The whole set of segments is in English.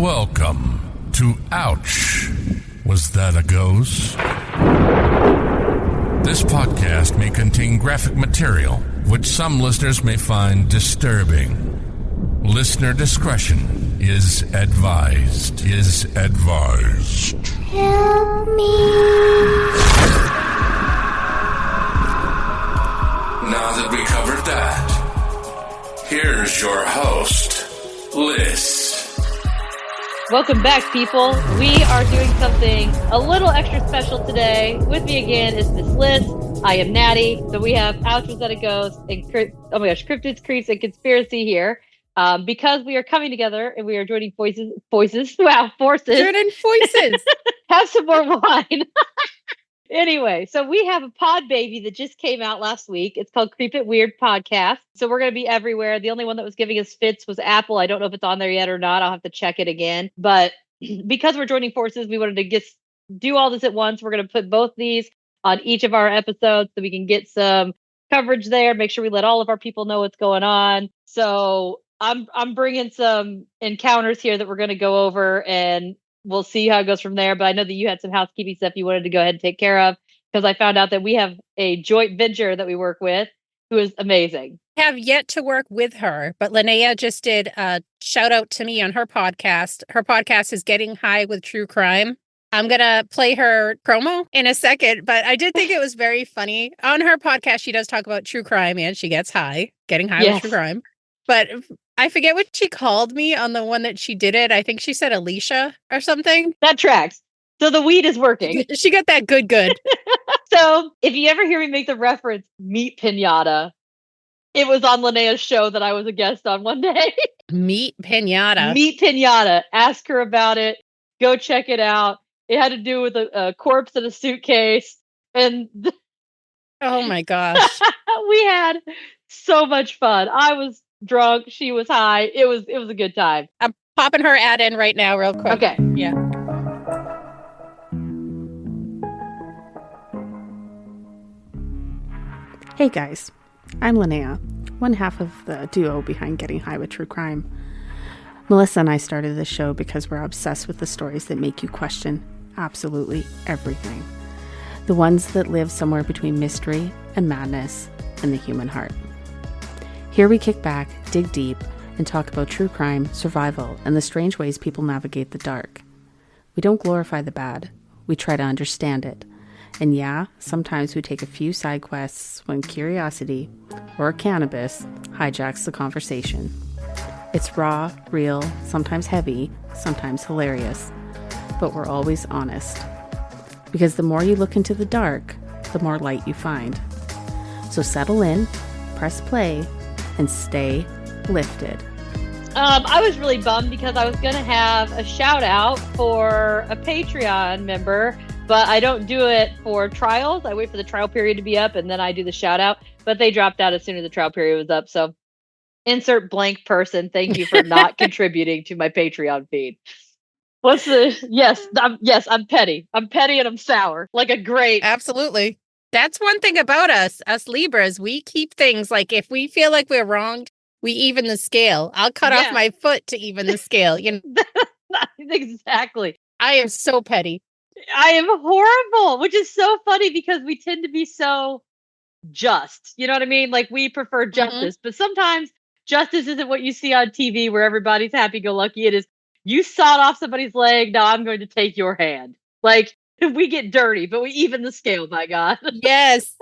Welcome to Ouch. Was that a ghost? This podcast may contain graphic material, which some listeners may find disturbing. Listener discretion is advised. Help me. Now that we covered that, here's your host, Liss. Welcome back, people. We are doing something a little extra special today. With me again is Miss Liss. I am Natty. So we have Ouch, Was That a Ghost? And Cryptids, Creeps, and Conspiracy here. Because we are coming together and we are joining forces. Joining voices. Have some more wine. Anyway, so we have a pod baby that just came out last week. It's called Creep It Weird Podcast. So we're going to be everywhere. The only one that was giving us fits was Apple. I don't know if it's on there yet or not. I'll have to check it again. But because we're joining forces, we wanted to do all this at once. We're going to put both these on each of our episodes so we can get some coverage there. Make sure we let all of our people know what's going on. So I'm bringing some encounters here that we're going to go over, and we'll see how it goes from there. But I know that you had some housekeeping stuff you wanted to go ahead and take care of, because I found out that we have a joint venture that we work with who is amazing. Have yet to work with her, but Linnea just did a shout out to me on her podcast. Her podcast is Getting High with True Crime. I'm going to play her promo in a second, but I did think it was very funny. On her podcast, she does talk about true crime and she gets high, getting high with true crime. But I forget what she called me on the one that she did it. I think she said Alicia or something. That tracks. So the weed is working. She got that good. So if you ever hear me make the reference Meat Pinata, it was on Linnea's show that I was a guest on one day. Meat Pinata. Meat Pinata. Ask her about it. Go check it out. It had to do with a corpse in a suitcase. And oh my gosh. We had so much fun. I was drunk. She was high. It was a good time. I'm popping her ad in right now real quick. Okay. Yeah. Hey guys, I'm Linnea, one half of the duo behind Getting High with True Crime. Melissa and I started this show because we're obsessed with the stories that make you question absolutely everything. The ones that live somewhere between mystery and madness and the human heart. Here we kick back, dig deep, and talk about true crime, survival, and the strange ways people navigate the dark. We don't glorify the bad. We try to understand it. And yeah, sometimes we take a few side quests when curiosity, or cannabis, hijacks the conversation. It's raw, real, sometimes heavy, sometimes hilarious. But we're always honest. Because the more you look into the dark, the more light you find. So settle in, press play, and stay lifted. I was really bummed because I was going to have a shout out for a Patreon member, but I don't do it for trials. I wait for the trial period to be up and then I do the shout out, but they dropped out as soon as the trial period was up. So insert blank person. Thank you for not contributing to my Patreon feed. Yes, I'm petty. I'm petty and I'm sour like a grape. Absolutely. That's one thing about us Libras. We keep things like if we feel like we're wronged, we even the scale. I'll cut off my foot to even the scale. You know? Exactly. I am so petty. I am horrible, which is so funny because we tend to be so just. You know what I mean? Like we prefer justice, but sometimes justice isn't what you see on TV where everybody's happy-go-lucky. It is you sawed off somebody's leg. Now I'm going to take your hand. Like we get dirty, but we even the scale. My God. Yes.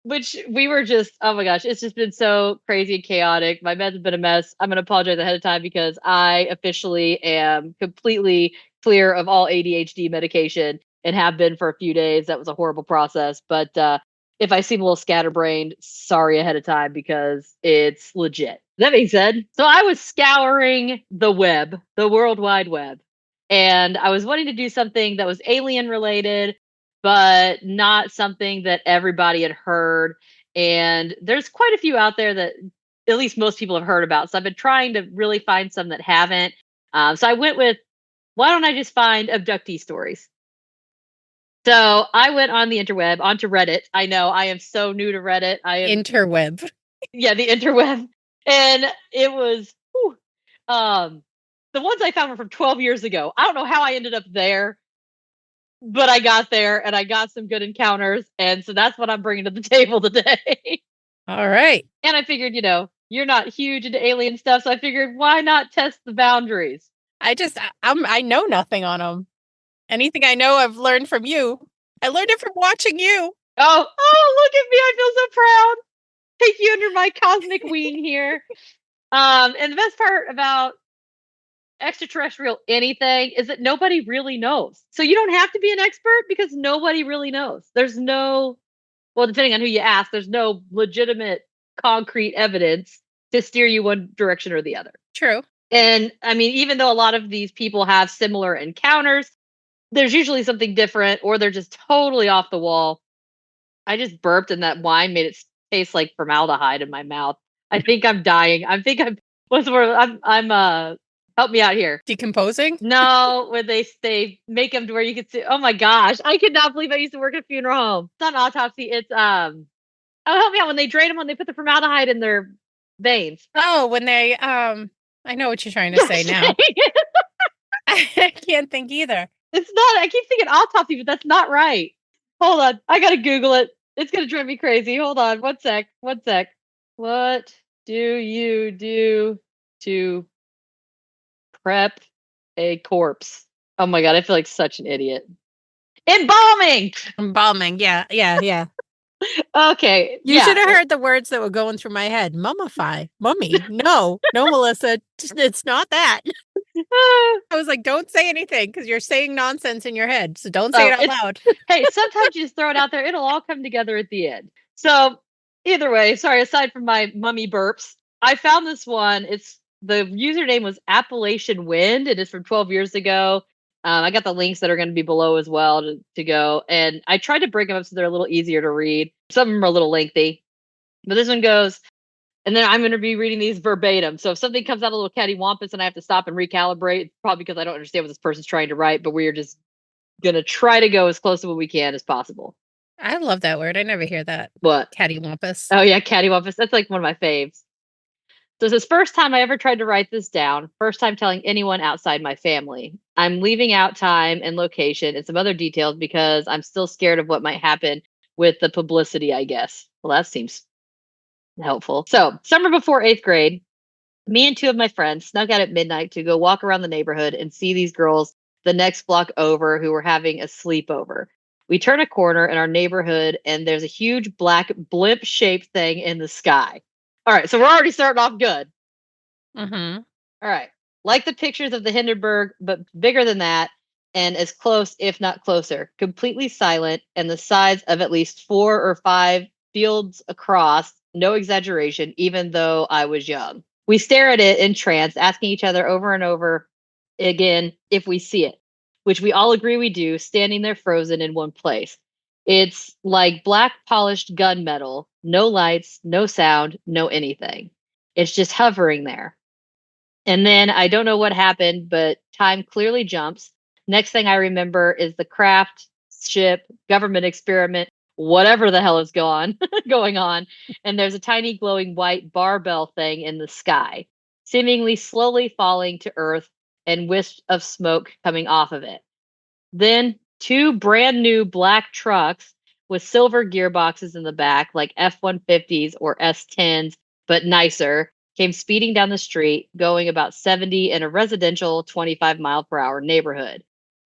Which we were just, oh my gosh, it's just been so crazy and chaotic. My meds have been a mess. I'm going to apologize ahead of time because I officially am completely clear of all ADHD medication and have been for a few days. That was a horrible process. But if I seem a little scatterbrained, sorry ahead of time because it's legit. That being said, so I was scouring the web, the World Wide Web, and I was wanting to do something that was alien related, but not something that everybody had heard. And there's quite a few out there that at least most people have heard about. So I've been trying to really find some that haven't. So I went with, why don't I just find abductee stories? So I went on the interweb, onto Reddit. I know I am so new to Reddit. I am interweb. Yeah, the interweb. And it was The ones I found were from 12 years ago. I don't know how I ended up there, but I got there and I got some good encounters. And so that's what I'm bringing to the table today. All right. And I figured, you're not huge into alien stuff. So I figured, why not test the boundaries? I know nothing on them. Anything I know, I've learned from you. I learned it from watching you. Oh, look at me. I feel so proud. Take you under my cosmic wing here. And the best part about extraterrestrial anything is that nobody really knows. So you don't have to be an expert because nobody really knows. There's no, well, depending on who you ask, there's no legitimate concrete evidence to steer you one direction or the other. True. And I mean, even though a lot of these people have similar encounters, there's usually something different or they're just totally off the wall. I just burped and that wine made it taste like formaldehyde in my mouth. I think I'm dying. What's the word? Help me out here. Decomposing? No, when they make them to where you can see. Oh my gosh. I could not believe I used to work at a funeral home. It's not an autopsy. It's, help me out. When they drain them, when they put the formaldehyde in their veins. Oh, when they, I know what you're trying to say now. I can't think either. It's not, I keep thinking autopsy, but that's not right. Hold on. I gotta Google it. It's gonna drive me crazy. Hold on. One sec. What do you do to prep a corpse? Oh my God. I feel like such an idiot. Embalming. Embalming. Yeah. Okay. You should have heard the words that were going through my head. Mummify. Mummy. No, Melissa. It's not that. I was like, don't say anything because you're saying nonsense in your head. So don't say it out loud. Hey, sometimes you just throw it out there. It'll all come together at the end. So either way, sorry, aside from my mummy burps, I found this one. The username was Appalachian Wind. It is from 12 years ago. I got the links that are going to be below as well to go. And I tried to break them up so they're a little easier to read. Some of them are a little lengthy. But this one goes, and then I'm going to be reading these verbatim. So if something comes out a little cattywampus and I have to stop and recalibrate, probably because I don't understand what this person's trying to write, but we're just going to try to go as close to what we can as possible. I love that word. I never hear that. What? Cattywampus. Oh, yeah, cattywampus. That's like one of my faves. So this is first time I ever tried to write this down. First time telling anyone outside my family. I'm leaving out time and location and some other details because I'm still scared of what might happen with the publicity, I guess. Well, that seems helpful. So summer before 8th grade, me and two of my friends snuck out at midnight to go walk around the neighborhood and see these girls the next block over who were having a sleepover. We turn a corner in our neighborhood and there's a huge black blimp-shaped thing in the sky. All right, so we're already starting off good. Mm-hmm. All right. Like the pictures of the Hindenburg, but bigger than that and as close, if not closer. Completely silent and the size of at least 4 or 5 fields across. No exaggeration, even though I was young. We stare at it in trance, asking each other over and over again if we see it, which we all agree we do, standing there frozen in one place. It's like black polished gunmetal, no lights, no sound, no anything. It's just hovering there. And then I don't know what happened, but time clearly jumps. Next thing I remember is the craft, ship, government experiment, whatever the hell is going on. And there's a tiny glowing white barbell thing in the sky, seemingly slowly falling to earth and wisps of smoke coming off of it. Then 2 brand new black trucks with silver gearboxes in the back, like F-150s or S-10s, but nicer, came speeding down the street, going about 70 in a residential 25-mile-per-hour neighborhood.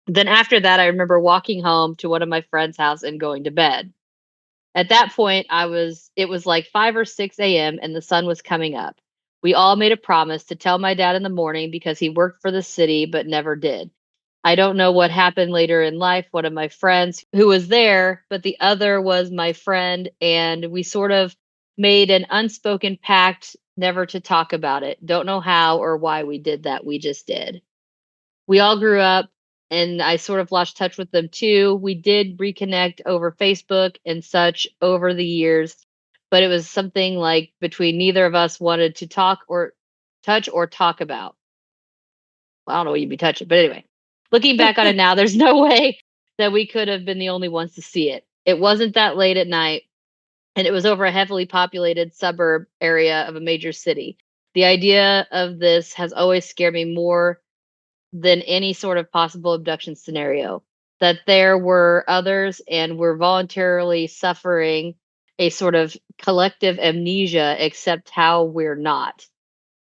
Then after that, I remember walking home to one of my friend's house and going to bed. At that point, it was like 5 or 6 a.m. and the sun was coming up. We all made a promise to tell my dad in the morning because he worked for the city, but never did. I don't know what happened later in life. One of my friends who was there, but the other was my friend. And we sort of made an unspoken pact never to talk about it. Don't know how or why we did that. We just did. We all grew up and I sort of lost touch with them too. We did reconnect over Facebook and such over the years, but it was something like between neither of us wanted to touch or talk about. Well, I don't know what you'd be touching, but anyway. Looking back on it now, there's no way that we could have been the only ones to see it. It wasn't that late at night, and it was over a heavily populated suburb area of a major city. The idea of this has always scared me more than any sort of possible abduction scenario. That there were others and we're voluntarily suffering a sort of collective amnesia, except how we're not.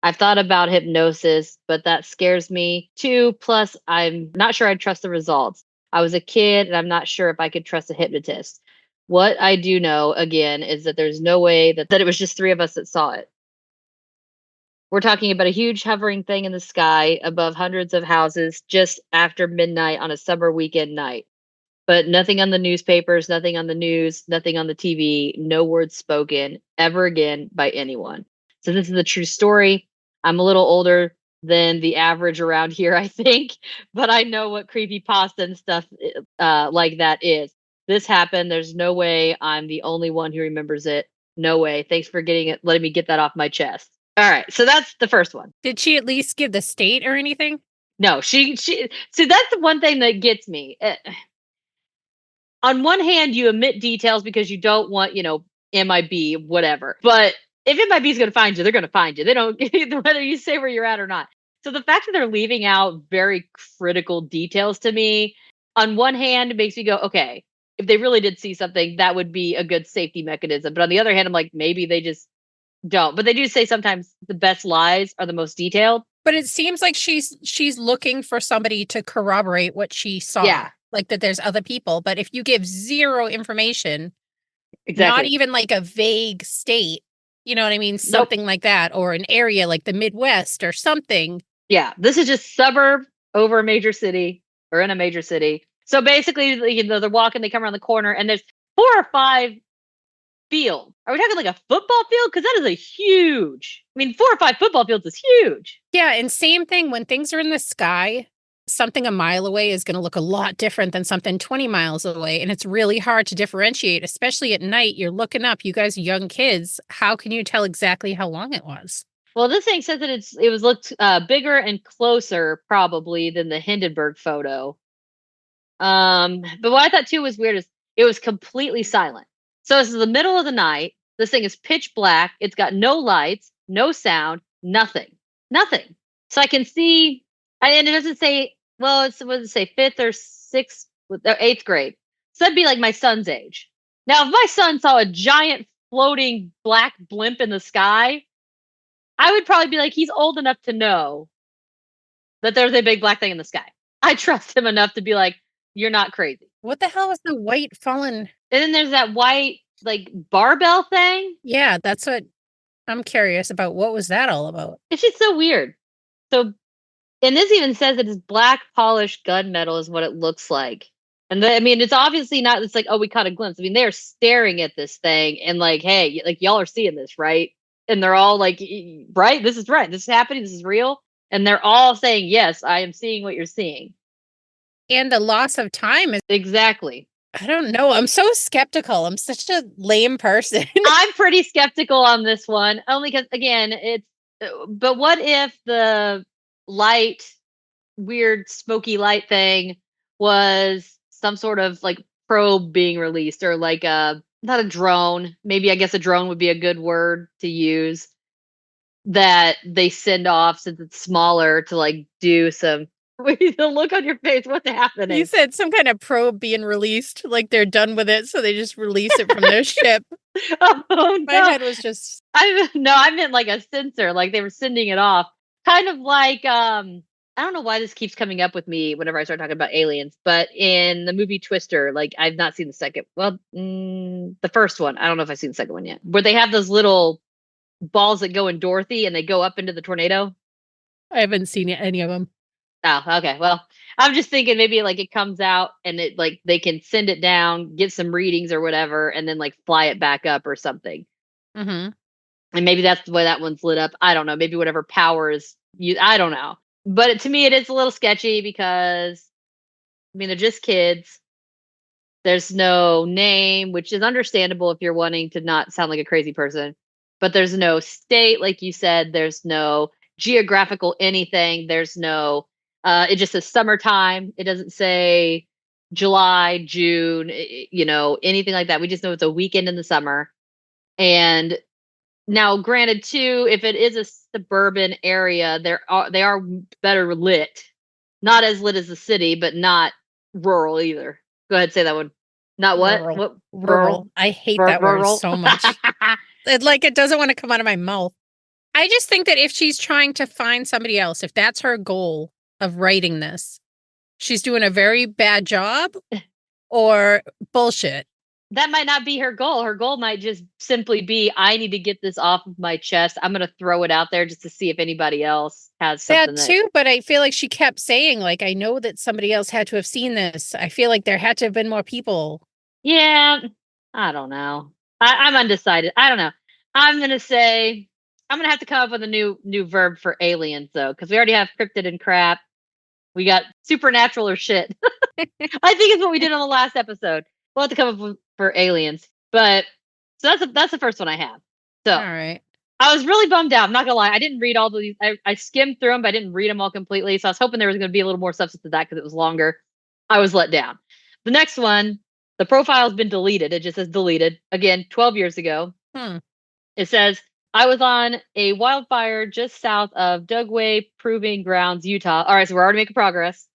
I've thought about hypnosis, but that scares me too. Plus, I'm not sure I trust the results. I was a kid and I'm not sure if I could trust a hypnotist. What I do know, again, is that there's no way that it was just three of us that saw it. We're talking about a huge hovering thing in the sky above hundreds of houses just after midnight on a summer weekend night. But nothing on the newspapers, nothing on the news, nothing on the TV, no words spoken ever again by anyone. So this is a true story. I'm a little older than the average around here, I think, but I know what creepypasta and stuff like that is. This happened. There's no way I'm the only one who remembers it. No way. Thanks for letting me get that off my chest. All right, so that's the first one. Did she at least give the state or anything? No, she. So that's the one thing that gets me. On one hand, you omit details because you don't want, MIB, whatever. But if MIB is going to find you, they're going to find you. They don't, whether you say where you're at or not. So the fact that they're leaving out very critical details to me, on one hand, it makes me go, okay, if they really did see something, that would be a good safety mechanism. But on the other hand, I'm like, maybe they just don't. But they do say sometimes the best lies are the most detailed. But it seems like she's looking for somebody to corroborate what she saw. Yeah. Like that there's other people. But if you give zero information, Exactly. not even like a vague state, you know what I mean? Something like that, or an area like the Midwest or something. Yeah. This is just suburb over a major city or in a major city. So basically, they're walking, they come around the corner and there's 4 or 5 field. Are we talking like a football field? Because that is a huge, 4 or 5 football fields is huge. Yeah. And same thing when things are in the sky, something a mile away is going to look a lot different than something 20 miles away. And it's really hard to differentiate, especially at night. You're looking up, you guys are young kids. How can you tell exactly how long it was? Well, this thing says that it was looked bigger and closer probably than the Hindenburg photo. But what I thought too was weird is it was completely silent. So this is the middle of the night. This thing is pitch black. It's got no lights, no sound, nothing. So I can see, and it doesn't say, well, what does it say, 5th or 6th, or 8th grade. So that'd be like my son's age. Now, if my son saw a giant floating black blimp in the sky, I would probably be like, he's old enough to know that there's a big black thing in the sky. I trust him enough to be like, you're not crazy. What the hell is the white fallen? And then there's that white, like, barbell thing. Yeah, that's what I'm curious about. What was that all about? It's just so weird. So, and this even says that it's black polished gunmetal is what it looks like. And it's obviously not, it's like, oh, we caught a glimpse. They're staring at this thing and like, hey, like, y'all are seeing this, right? And they're all like, right, this is right. This is happening. This is real. And they're all saying, yes, I am seeing what you're seeing. And the loss of time is exactly. I don't know. I'm so skeptical. I'm such a lame person. I'm pretty skeptical on this one, only because, again, but what if the light, weird smoky light thing was some sort of like probe being released, or like not a drone. Maybe, I guess a drone would be a good word to use, that they send off since it's smaller to like do some. Wait, the look on your face. What's happening? You said some kind of probe being released, like they're done with it, so they just release it from their ship. Oh, no. My head was just. I meant like a sensor, like they were sending it off. Kind of like, I don't know why this keeps coming up with me whenever I start talking about aliens, but in the movie Twister, like, I've not seen the second. Well, the first one. I don't know if I've seen the second one yet. Where they have those little balls that go in Dorothy and they go up into the tornado. I haven't seen any of them. Oh, okay. Well, I'm just thinking maybe like it comes out and it like they can send it down, get some readings or whatever, and then like fly it back up or something. Mm-hmm. And maybe that's the way that one's lit up. I don't know. Maybe whatever power is used. I don't know. But to me, it is a little sketchy because, they're just kids. There's no name, which is understandable if you're wanting to not sound like a crazy person. But there's no state, like you said. There's no geographical anything. There's no, it just says summertime. It doesn't say July, June, anything like that. We just know it's a weekend in the summer. And now, granted, too, if it is a suburban area, they are better lit Not as lit as the city, but not rural either. Go ahead, say that one. Not what? Rural. What? Rural. I hate that word Rural? so much. It doesn't want to come out of my mouth. I just think that if she's trying to find somebody else, if that's her goal of writing this, she's doing a very bad job or bullshit. That might not be her goal. Her goal might just simply be, I need to get this off of my chest. I'm going to throw it out there just to see if anybody else has something. That too, but I feel like she kept saying, like, I know that somebody else had to have seen this. I feel like there had to have been more people. Yeah, I don't know. I'm undecided. I don't know. I'm going to say, I'm going to have to come up with a new verb for aliens, though, because we already have cryptid and crap. We got supernatural or shit. I think it's what we did on the last episode. We'll have to come up with for aliens. But so that's the first one I have. So All right. I was really bummed out. I'm not gonna lie. I didn't read all these. I skimmed through them, but I didn't read them all completely. So I was hoping there was going to be a little more substance to that because it was longer. I was let down. The next one, the profile's been deleted. It just says deleted. Again, 12 years ago. It says, I was on a wildfire just south of Dugway Proving Grounds, Utah. All right, so we're already making progress.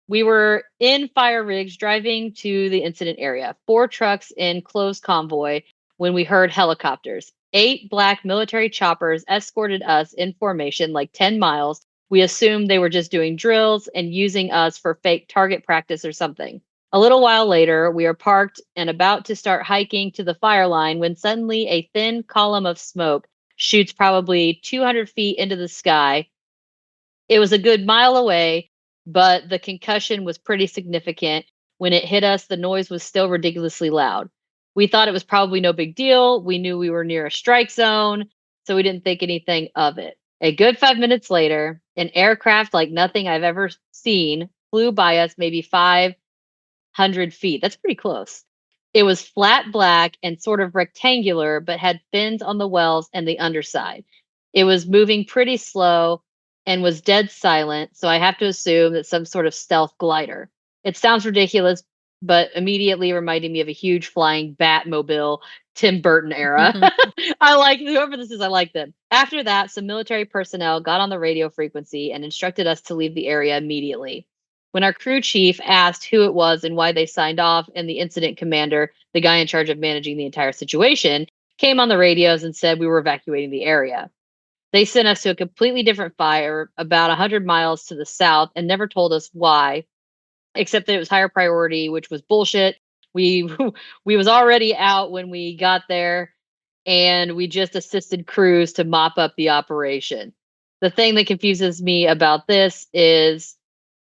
We were in fire rigs driving to the incident area, 4 trucks in close convoy when we heard helicopters. 8 black military choppers escorted us in formation like 10 miles. We assumed they were just doing drills and using us for fake target practice or something. A little while later, we are parked and about to start hiking to the fire line when suddenly a thin column of smoke shoots probably 200 feet into the sky. It was a good mile away, but the concussion was pretty significant. When it hit us, the noise was still ridiculously loud. We thought it was probably no big deal. We knew we were near a strike zone, so we didn't think anything of it. A good 5 minutes later, an aircraft like nothing I've ever seen flew by us maybe 500 feet. That's pretty close. It was flat black and sort of rectangular, but had fins on the wells and the underside. It was moving pretty slow and was dead silent, so I have to assume that some sort of stealth glider. It sounds ridiculous, but immediately reminded me of a huge flying Batmobile, Tim Burton era. I like whoever this is, I like them. After that, some military personnel got on the radio frequency and instructed us to leave the area immediately. When our crew chief asked who it was and why they signed off, and the incident commander, the guy in charge of managing the entire situation, came on the radios and said we were evacuating the area. They sent us to a completely different fire about 100 miles to the south and never told us why, except that it was higher priority, which was bullshit. We was already out when we got there, and we just assisted crews to mop up the operation. The thing that confuses me about this is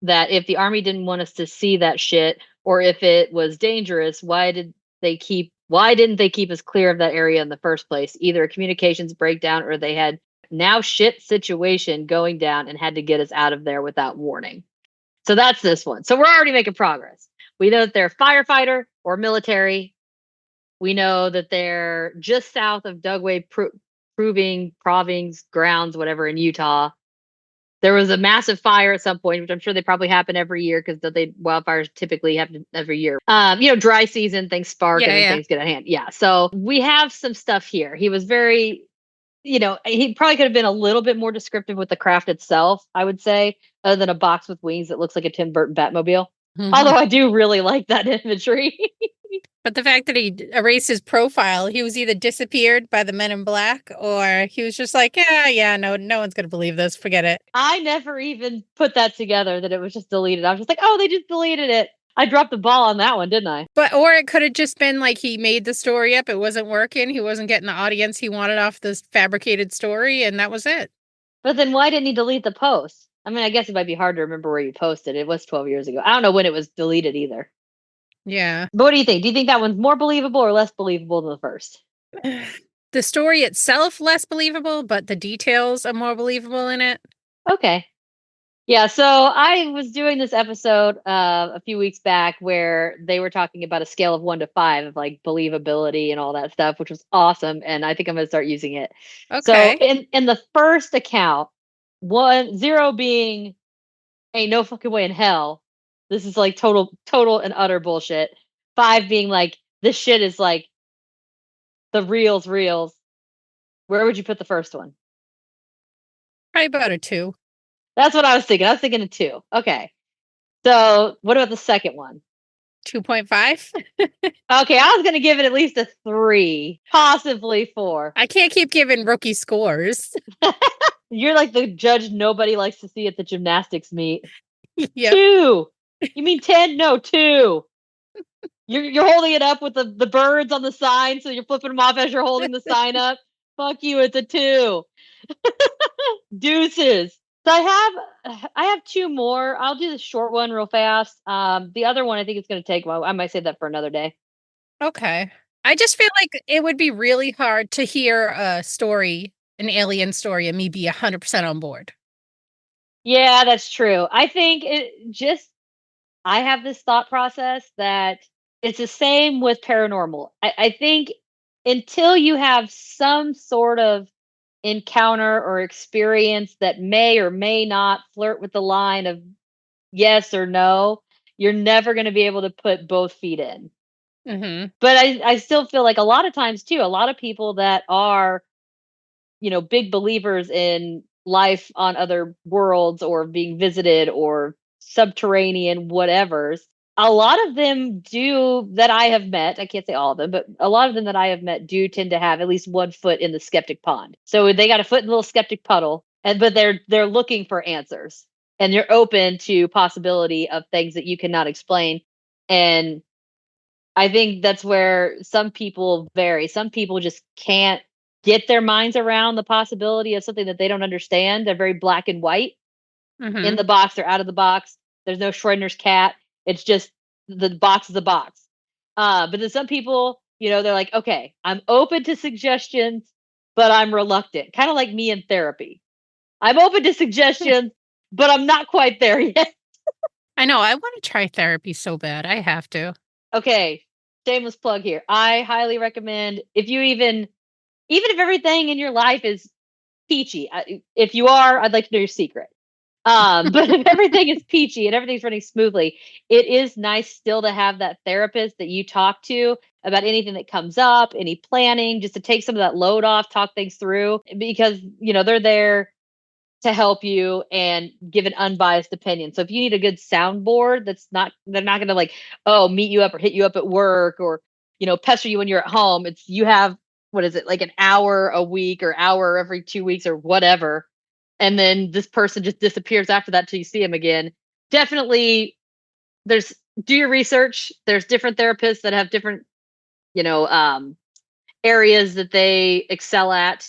that if the Army didn't want us to see that shit, or if it was dangerous, why didn't they keep us clear of that area in the first place? Either a communications breakdown, or they had now shit situation going down and had to get us out of there without warning. So that's this one. So we're already making progress. We know that they're firefighter or military. We know that they're just south of Dugway Proving Grounds, whatever, in Utah. There was a massive fire at some point, which I'm sure they probably happen every year because wildfires typically happen every year. Dry season, things spark and then things get out of hand. Yeah. So we have some stuff here. He was very, he probably could have been a little bit more descriptive with the craft itself, I would say, other than a box with wings that looks like a Tim Burton Batmobile. Mm-hmm. Although I do really like that imagery. But the fact that he erased his profile, he was either disappeared by the Men in Black, or he was just like, no one's going to believe this. Forget it. I never even put that together, that it was just deleted. I was just like, oh, they just deleted it. I dropped the ball on that one, didn't I? Or it could have just been like he made the story up. It wasn't working. He wasn't getting the audience he wanted off this fabricated story, and that was it. But then why didn't he delete the post? I mean, I guess it might be hard to remember where you posted. It was 12 years ago. I don't know when it was deleted either. Yeah. But what do you think? Do you think that one's more believable or less believable than the first? The story itself, less believable, but the details are more believable in it. Okay. Yeah, so I was doing this episode a few weeks back where they were talking about a scale of 1 to 5 of like believability and all that stuff, which was awesome. And I think I'm going to start using it. Okay. So in the first account, 0 being ain't no fucking way in hell. This is like total and utter bullshit. 5 being like, this shit is like the reals. Where would you put the first one? Probably about a 2. That's what I was thinking. I was thinking of 2. Okay. So what about the second one? 2.5. Okay, I was going to give it at least a 3, possibly 4. I can't keep giving rookie scores. You're like the judge nobody likes to see at the gymnastics meet. Yep. 2. You mean 10? No, 2. You're holding it up with the birds on the sign, so you're flipping them off as you're holding the sign up. Fuck you, it's a 2. Deuces. So I have 2 more. I'll do the short one real fast. The other one I think it's going to take a while. I might save that for another day. Okay. I just feel like it would be really hard to hear a story, an alien story, and me be 100% on board. Yeah, that's true. I think I have this thought process that it's the same with paranormal. I think until you have some sort of encounter or experience that may or may not flirt with the line of yes or no, you're never going to be able to put both feet in. Mm-hmm. But I still feel like a lot of times too, a lot of people that are, big believers in life on other worlds or being visited or subterranean whatevers, a lot of them do that I have met. I can't say all of them, but a lot of them that I have met do tend to have at least one foot in the skeptic pond. So they got a foot in the little skeptic puddle, but they're looking for answers and they're open to possibility of things that you cannot explain. And I think that's where some people vary. Some people just can't get their minds around the possibility of something that they don't understand. They're very black and white. Mm-hmm. In the box or out of the box. There's no Schrodinger's cat. It's just the box is a box. But then some people, they're like, okay, I'm open to suggestions, but I'm reluctant. Kind of like me in therapy. I'm open to suggestions, but I'm not quite there yet. I know. I want to try therapy so bad. I have to. Okay. Shameless plug here. I highly recommend if you even if everything in your life is peachy, if you are, I'd like to know your secret. But if everything is peachy and everything's running smoothly, it is nice still to have that therapist that you talk to about anything that comes up, any planning, just to take some of that load off, talk things through, because, they're there to help you and give an unbiased opinion. So if you need a good soundboard, they're not going to meet you up or hit you up at work or, pester you when you're at home. You have, what is it, like an hour a week or hour every 2 weeks or whatever. And then this person just disappears after that till you see him again. Definitely do your research. There's different therapists that have different, areas that they excel at.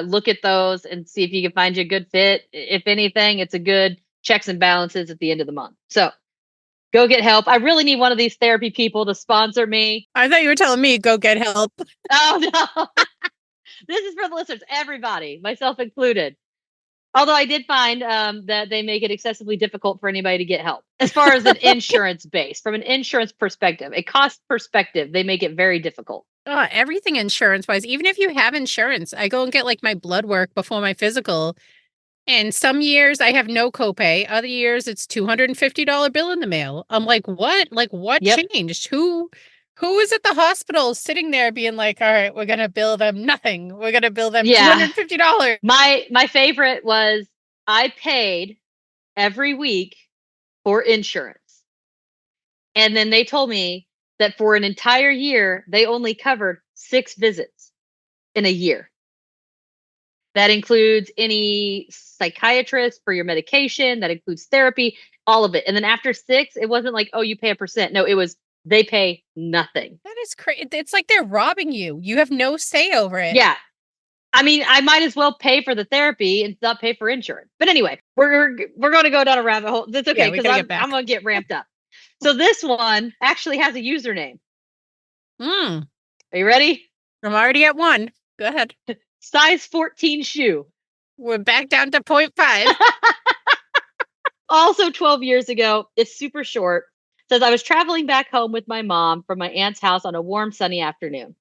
Look at those and see if you can find you a good fit. If anything, it's a good checks and balances at the end of the month. So go get help. I really need one of these therapy people to sponsor me. I thought you were telling me go get help. Oh, no. This is for the listeners, everybody, myself included. Although I did find that they make it excessively difficult for anybody to get help. As far as an insurance base, from an insurance perspective, a cost perspective, they make it very difficult. Oh, everything insurance wise, even if you have insurance, I go and get like my blood work before my physical. And some years I have no copay. Other years it's $250 bill in the mail. I'm like, what? Like what changed? Who is at the hospital sitting there being like, all right, we're going to bill them nothing. We're going to bill them $250. My favorite was I paid every week for insurance. And then they told me that for an entire year, they only covered 6 visits in a year. That includes any psychiatrist for your medication. That includes therapy, all of it. And then after 6, it wasn't like, oh, you pay a percent. No, it was they pay nothing. That is crazy. It's like they're robbing you. You have no say over it. Yeah. I mean, I might as well pay for the therapy and not pay for insurance. But anyway, we're going to go down a rabbit hole. That's okay because I'm going to get ramped up. So this one actually has a username. Are you ready? I'm already at 1. Go ahead. Size 14 shoe. We're back down to 0.5. Also 12 years ago. It's super short. Says I was traveling back home with my mom from my aunt's house on a warm, sunny afternoon.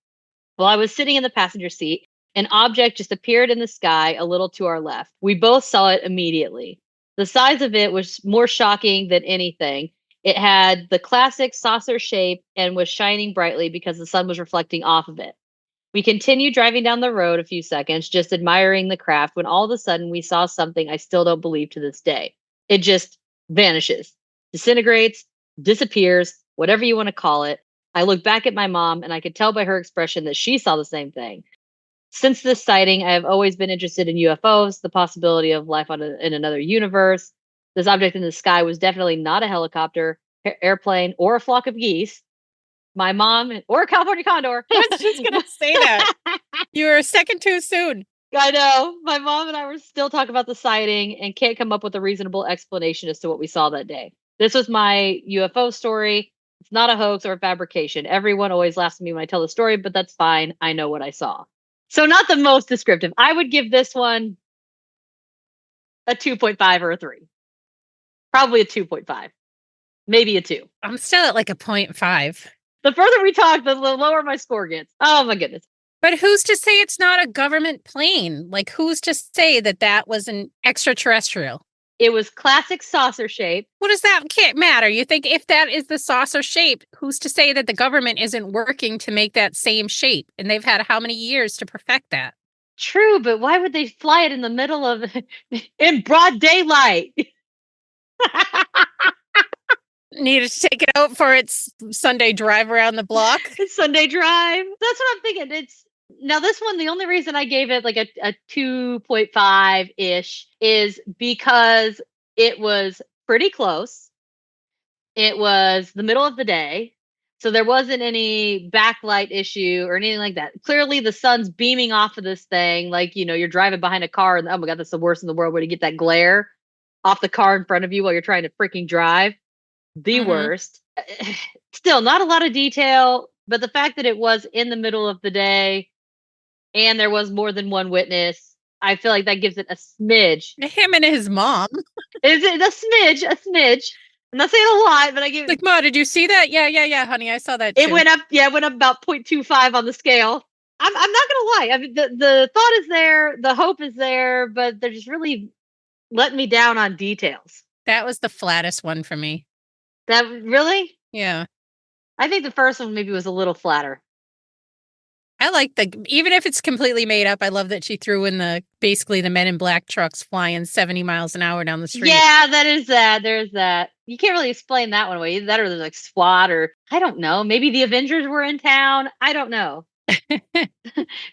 While I was sitting in the passenger seat, an object just appeared in the sky a little to our left. We both saw it immediately. The size of it was more shocking than anything. It had the classic saucer shape and was shining brightly because the sun was reflecting off of it. We continued driving down the road a few seconds, just admiring the craft, when all of a sudden we saw something I still don't believe to this day. It just vanishes, disintegrates, disappears, whatever you want to call it. I looked back at my mom, and I could tell by her expression that she saw the same thing. Since this sighting, I have always been interested in UFOs, the possibility of life in another universe. This object in the sky was definitely not a helicopter, airplane, or a flock of geese. My mom, or a California condor. I was just going to say that. You were a second too soon. I know. My mom and I were still talking about the sighting and can't come up with a reasonable explanation as to what we saw that day. This was my UFO story. It's not a hoax or a fabrication. Everyone always laughs at me when I tell the story, but that's fine. I know what I saw. So not the most descriptive. I would give this one a 2.5 or a 3. Probably a 2.5. Maybe a 2. I'm still at like a 0.5. The further we talk, the lower my score gets. Oh my goodness. But who's to say it's not a government plane? Like, who's to say that that was an extraterrestrial? It was classic saucer shape. What does that can't matter? You think if that is the saucer shape, who's to say that the government isn't working to make that same shape? And they've had how many years to perfect that? True, but why would they fly it in the middle of, in broad daylight? Needed to take it out for its Sunday drive around the block. Sunday drive. That's what I'm thinking. Now this one, the only reason I gave it like a 2.5-ish is because it was pretty close. It was the middle of the day, so there wasn't any backlight issue or anything like that. Clearly the sun's beaming off of this thing, like, you're driving behind a car and, oh my God, that's the worst in the world, where you get that glare off the car in front of you while you're trying to freaking drive. The worst. Still not a lot of detail, but the fact that it was in the middle of the day and there was more than one witness, I feel like that gives it a smidge. Him and his mom. Is it a smidge? I'm not saying a lot, but I give like, Ma, did you see that? Yeah, honey, I saw that too. It went up about 0.25 on the scale. I'm not gonna lie. I mean, the thought is there, the hope is there, but they're just really letting me down on details. That was the flattest one for me. That really? Yeah. I think the first one maybe was a little flatter. I like even if it's completely made up, I love that she threw in basically the Men in Black trucks flying 70 miles an hour down the street. Yeah, there's that. You can't really explain that one away. Either that or there's like SWAT, or I don't know. Maybe the Avengers were in town. I don't know. The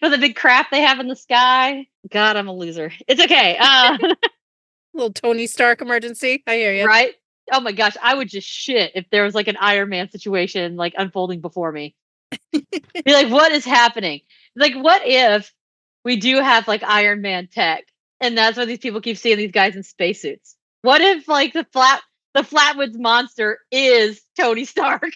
big crap they have in the sky. God, I'm a loser. It's okay. Little Tony Stark emergency. I hear you. Right? Oh my gosh, I would just shit if there was like an Iron Man situation like unfolding before me. Be like, what is happening? Like, what if we do have like Iron Man tech, and that's why these people keep seeing these guys in spacesuits? What if like the Flatwoods monster is Tony Stark?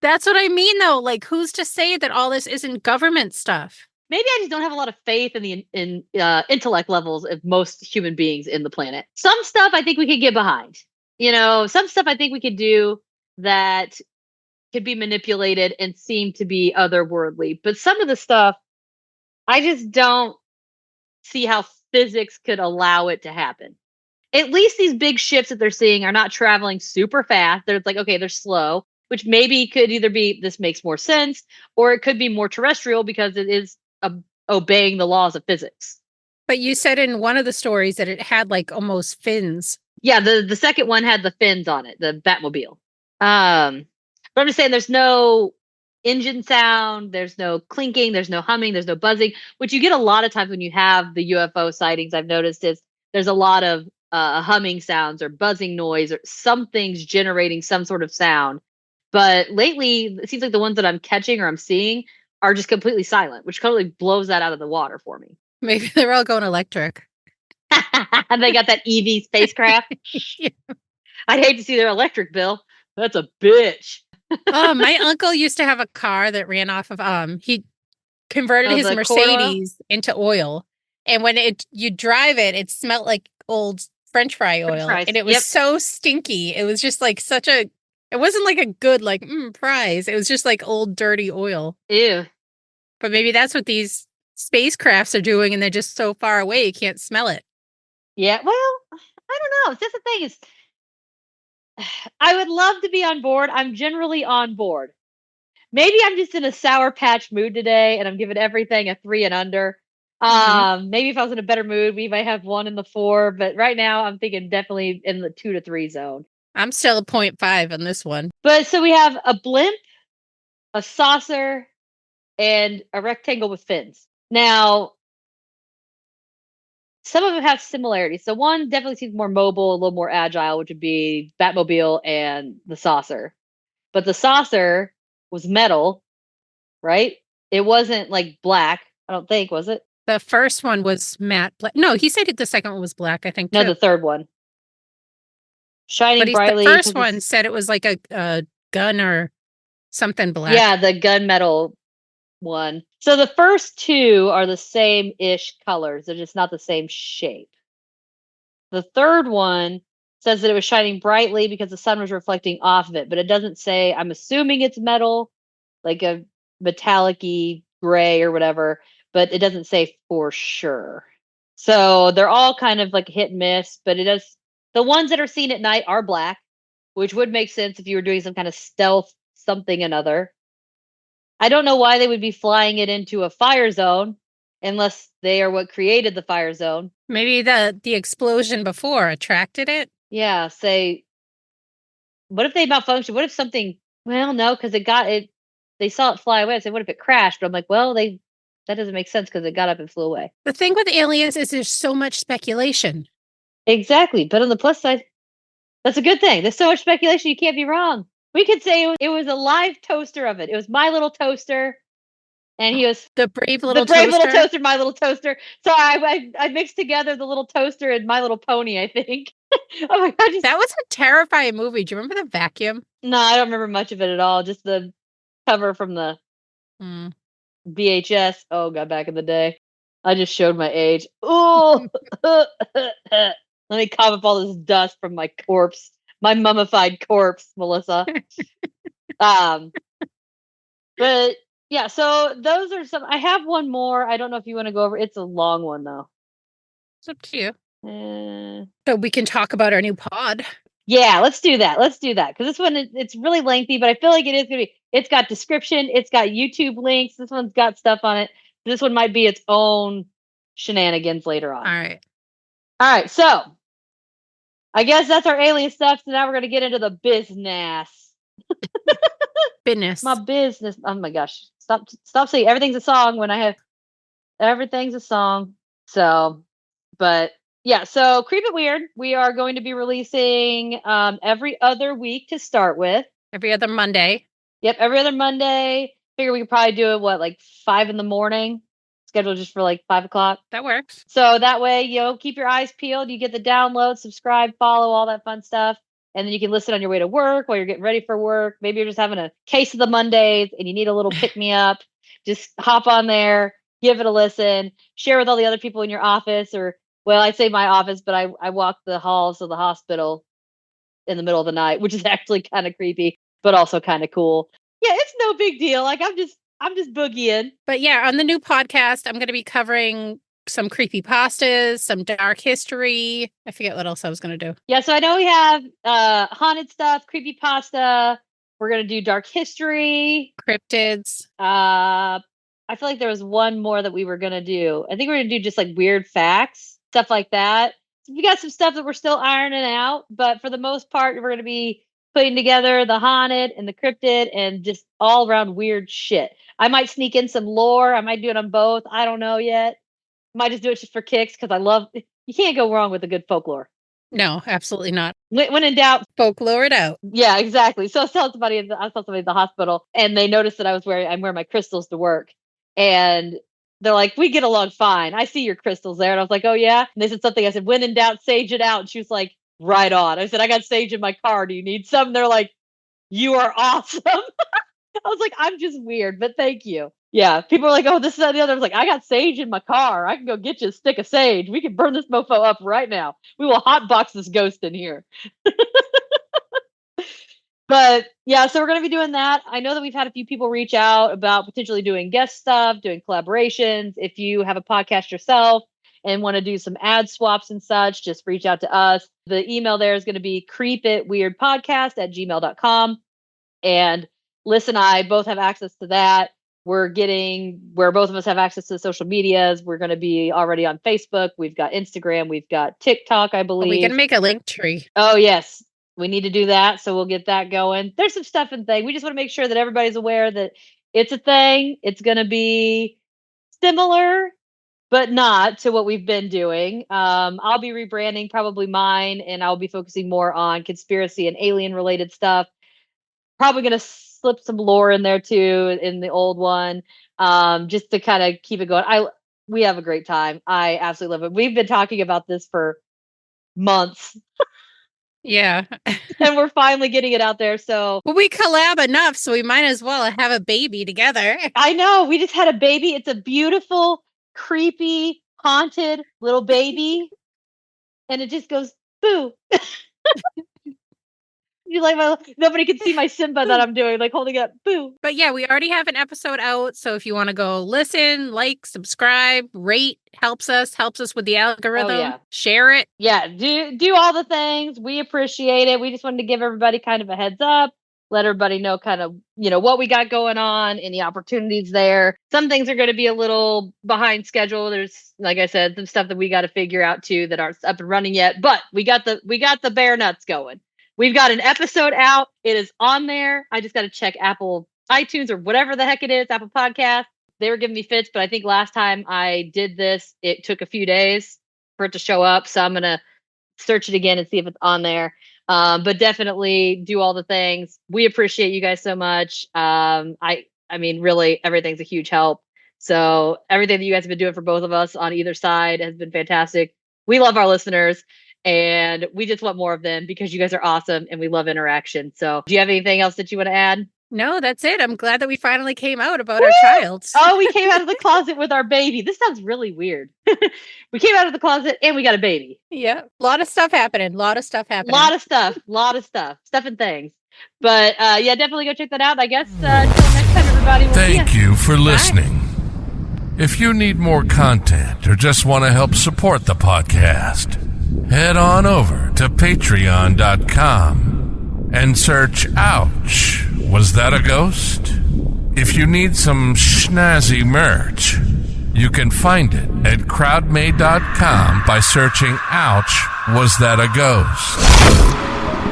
That's what I mean, though. Like, who's to say that all this isn't government stuff? Maybe I just don't have a lot of faith in the intellect levels of most human beings in the planet. Some stuff I think we could get behind. Some stuff I think we could do that could be manipulated and seem to be otherworldly. But some of the stuff, I just don't see how physics could allow it to happen. At least these big ships that they're seeing are not traveling super fast. They're like, okay, they're slow, which maybe could either be this makes more sense, or it could be more terrestrial because it is obeying the laws of physics. But you said in one of the stories that it had like almost fins. Yeah, the second one had the fins on it, the Batmobile. But I'm just saying there's no engine sound, there's no clinking, there's no humming, there's no buzzing, which you get a lot of times when you have the UFO sightings. I've noticed is there's a lot of humming sounds or buzzing noise or something's generating some sort of sound. But lately, it seems like the ones that I'm catching or I'm seeing are just completely silent, which totally blows that out of the water for me. Maybe they're all going electric. And they got that EV spacecraft. Yeah. I'd hate to see their electric bill. That's a bitch. Oh, my uncle used to have a car that ran off of he converted his Mercedes into oil, and when you drive it, it smelled like old French fry oil, and it was so stinky. It was just like it wasn't like a good fries. It was just like old dirty oil. Ew. But maybe that's what these spacecrafts are doing, and they're just so far away you can't smell it. Yeah, well, I don't know. That's the thing is, I would love to be on board. I'm generally on board. Maybe I'm just in a Sour Patch mood today, and I'm giving everything a 3 and under. Maybe if I was in a better mood, we might have 1 in the 4. But right now, I'm thinking definitely in the 2 to 3 zone. I'm still a 0.5 on this one. But so we have a blimp, a saucer, and a rectangle with fins. Now, some of them have similarities. So one definitely seems more mobile, a little more agile, which would be Batmobile and the saucer. But the saucer was metal, right? It wasn't like black, I don't think, was it? The first one was matte black. No, he said the second one was black, I think. No, too. the third one. Shining But brightly. the first 'cause one it's- said it was like a gun or something black. Yeah, the gunmetal one. So the first two are the same-ish colors. They're just not the same shape. The third one says that it was shining brightly because the sun was reflecting off of it, but it doesn't say. I'm assuming it's metal, like a metallic-y gray or whatever, but it doesn't say for sure. So they're all kind of like hit and miss, but it does. The ones that are seen at night are black, which would make sense if you were doing some kind of stealth something another. I don't know why they would be flying it into a fire zone unless they are what created the fire zone. Maybe the explosion before attracted it. Yeah, say, what if they malfunction? What if something? Well, no, because they saw it fly away. I said, what if it crashed? But I'm like, well, that doesn't make sense because it got up and flew away. The thing with aliens is there's so much speculation. Exactly, but on the plus side, that's a good thing. There's so much speculation, you can't be wrong. We could say it was a live toaster of it. It was my little toaster, and he was The brave little the brave toaster. little toaster, my little toaster. So I mixed together the little toaster and My Little Pony, I think. Oh my god, That was a terrifying movie. Do you remember the vacuum? no, I don't remember much of it at all. Just the cover from the VHS. Oh god, back in the day. I just showed my age. Oh, let me cough up all this dust from my corpse, my mummified corpse, Melissa. But yeah, so those are some. I have one more. I don't know if you want to go over. It's a long one though. It's up to you. Uh, So we can talk about our new pod. yeah, let's do that. Let's do that because this one it's really lengthy, but I feel like it is gonna be. It's got description. It's got YouTube links. This one's got stuff on it. This one might be its own shenanigans later on. All right. All right. So I guess that's our alien stuff. So now we're gonna get into the business. Business. My business. Oh my gosh. Stop saying everything's a song when I have everything's a song. So, but yeah, so Creep It Weird, we are going to be releasing every other week to start with. Every other Monday. Yep, every other Monday. Figure we could probably do it like 5 in the morning. Scheduled just for like 5 o'clock. That works. So that way, keep your eyes peeled. You get the download, subscribe, follow, all that fun stuff. And then you can listen on your way to work while you're getting ready for work. Maybe you're just having a case of the Mondays and you need a little pick me up. Just hop on there, give it a listen, share with all the other people in your office, or, well, I say my office, but I walk the halls of the hospital in the middle of the night, which is actually kind of creepy, but also kind of cool. Yeah, it's no big deal. Like I'm just boogieing. But yeah, on the new podcast, I'm going to be covering some creepy pastas, some dark history. I forget what else I was going to do. Yeah, so I know we have haunted stuff, creepy pasta. We're gonna do dark history, Cryptids. I feel like there was one more that we were gonna do. I think we're gonna do just like weird facts, stuff like that. So we got some stuff that we're still ironing out, but for the most part, we're gonna be putting together the haunted and the cryptid and just all around weird shit. I might sneak in some lore. I might do it on both. I don't know yet. Might just do it just for kicks because I love. You can't go wrong with a good folklore. No, absolutely not. When in doubt, Folklore it out. yeah, exactly. So I saw somebody at the hospital, and they noticed that I'm wearing my crystals to work, and they're like, "We get along fine. I see your crystals there." And I was like, "Oh yeah." And they said something. I said, "When in doubt, sage it out." And she was like, "Right on." I said, "I got sage in my car. Do you need some?" And they're like, "You are awesome." I was like, "I'm just weird, but thank you." Yeah, people are like, "Oh, this is that, the other." I was like, "I got sage in my car. I can go get you a stick of sage. We can burn this mofo up right now. We will hotbox this ghost in here." But yeah, so we're going to be doing that. I know that we've had a few people reach out about potentially doing guest stuff, doing collaborations. If you have a podcast yourself and want to do some ad swaps and such, just reach out to us. The email there is going to be creepitweirdpodcast@gmail.com. And Liss and I both have access to that. We're getting where both of us have access to the social medias. We're going to be already on Facebook. We've got Instagram. We've got TikTok, I believe. We can make a link tree. Oh, yes. We need to do that. So we'll get that going. There's some stuff and thing. We just want to make sure that everybody's aware that it's a thing. It's going to be similar, but not to what we've been doing. I'll be rebranding probably mine, and I'll be focusing more on conspiracy and alien related stuff. Probably going to slip some lore in there too in the old one, just to kind of keep it going. We have a great time. I absolutely love it. We've been talking about this for months. Yeah. And we're finally getting it out there. So well, we collab enough, so we might as well have a baby together. I know. We just had a baby. It's a beautiful, creepy, haunted little baby. And it just goes, boo. You like nobody can see my Simba that I'm doing, like holding up, boo. But yeah, we already have an episode out. So if you want to go listen, like, subscribe, rate, helps us with the algorithm. Share it. Yeah, do all the things. We appreciate it. We just wanted to give everybody kind of a heads up, let everybody know kind of, what we got going on, any opportunities there. Some things are going to be a little behind schedule. There's, like I said, some stuff that we got to figure out too that aren't up and running yet, but we got the bare nuts going. We've got an episode out. It is on there. I just got to check Apple iTunes or whatever the heck it is, Apple Podcast. They were giving me fits, but I think last time I did this, it took a few days for it to show up. So I'm going to search it again and see if it's on there. But definitely do all the things. We appreciate you guys so much. I mean, really, everything's a huge help. So everything that you guys have been doing for both of us on either side has been fantastic. We love our listeners. And we just want more of them because you guys are awesome and we love interaction. So do you have anything else that you want to add? No, that's it. I'm glad that we finally came out about our child. Oh, we came out of the closet with our baby. This sounds really weird. We came out of the closet and we got a baby. Yeah. A lot of stuff happening. Lot of stuff. Stuff and things. But yeah, definitely go check that out. I guess until next time, everybody. Thank you for listening. If you need more content or just want to help support the podcast, head on over to patreon.com and search Ouch, Was That a Ghost? If you need some snazzy merch, you can find it at crowdmade.com by searching Ouch, Was That a Ghost?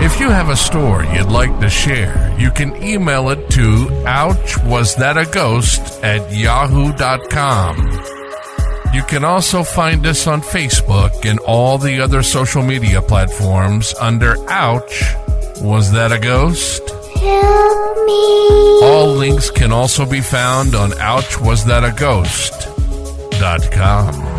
If you have a story you'd like to share, you can email it to ouchwasthataghost@yahoo.com. You can also find us on Facebook and all the other social media platforms under Ouch, Was That a Ghost? Help me. All links can also be found on ouchwasthataghost.com.